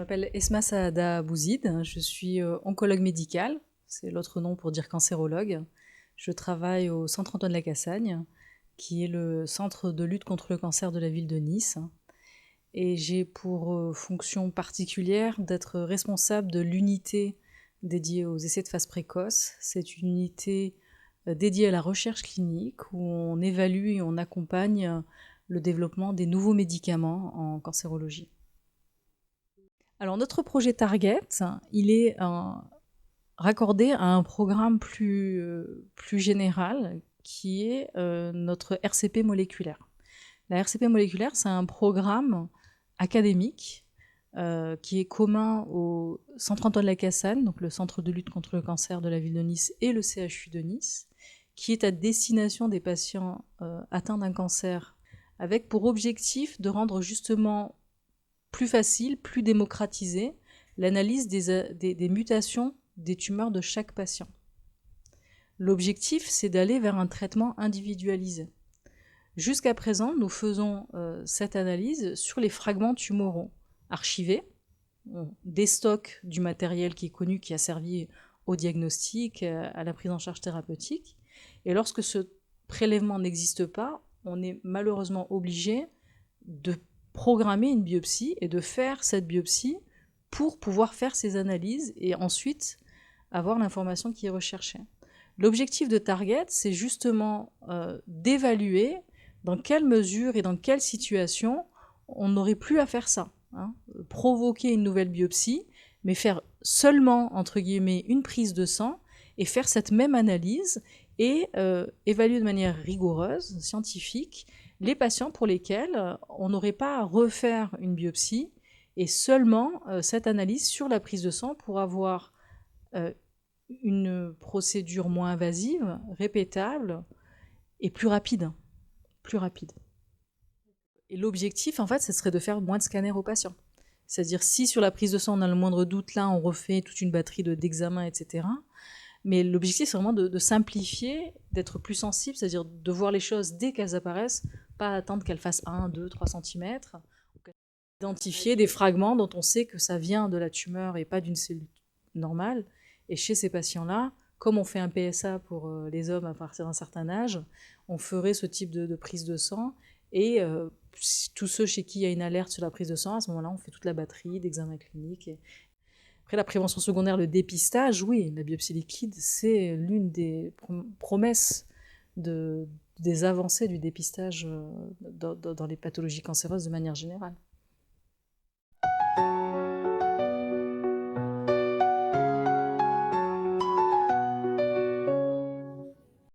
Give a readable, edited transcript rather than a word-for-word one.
m'appelle Esma Saada Bouzid, je suis oncologue médicale, c'est l'autre nom pour dire cancérologue. Je travaille au Centre Antoine Lacassagne, qui est le centre de lutte contre le cancer de la ville de Nice. Et j'ai pour fonction particulière d'être responsable de l'unité dédiée aux essais de phase précoce. C'est une unité dédiée à la recherche clinique où on évalue et on accompagne le développement des nouveaux médicaments en cancérologie. Alors notre projet Target, il est raccordé à un programme plus général qui est notre RCP moléculaire. La RCP moléculaire, c'est un programme académique qui est commun au Centre Antoine Lacassagne, donc le centre de lutte contre le cancer de la ville de Nice et le CHU de Nice, qui est à destination des patients atteints d'un cancer, avec pour objectif de rendre justement plus facile, plus démocratisé, l'analyse des mutations des tumeurs de chaque patient. L'objectif, c'est d'aller vers un traitement individualisé. Jusqu'à présent, nous faisons cette analyse sur les fragments tumoraux archivés, on déstocke du matériel qui est connu, qui a servi au diagnostic, à la prise en charge thérapeutique, et lorsque ce prélèvement n'existe pas, on est malheureusement obligé de programmer une biopsie et de faire cette biopsie pour pouvoir faire ces analyses et ensuite avoir l'information qui est recherchée. L'objectif de Target, c'est justement d'évaluer dans quelle mesure et dans quelle situation on n'aurait plus à faire ça. Provoquer une nouvelle biopsie, mais faire seulement, entre guillemets, une prise de sang et faire cette même analyse et évaluer de manière rigoureuse, scientifique, les patients pour lesquels on n'aurait pas à refaire une biopsie et seulement cette analyse sur la prise de sang pour avoir une procédure moins invasive, répétable et plus rapide. Et l'objectif, en fait, ce serait de faire moins de scanners aux patients. C'est-à-dire, si sur la prise de sang, on a le moindre doute, là, on refait toute une batterie d'examens, etc. Mais l'objectif, c'est vraiment de simplifier, d'être plus sensible, c'est-à-dire de voir les choses dès qu'elles apparaissent, pas attendre qu'elles fassent 1, 2, 3 cm. Identifier des fragments dont on sait que ça vient de la tumeur et pas d'une cellule normale. Et chez ces patients-là, comme on fait un PSA pour les hommes à partir d'un certain âge, on ferait ce type de prise de sang. Et tous ceux chez qui il y a une alerte sur la prise de sang, à ce moment-là, on fait toute la batterie d'examens cliniques. Après, la prévention secondaire, le dépistage, oui, la biopsie liquide, c'est l'une des promesses des avancées du dépistage dans les pathologies cancéreuses de manière générale.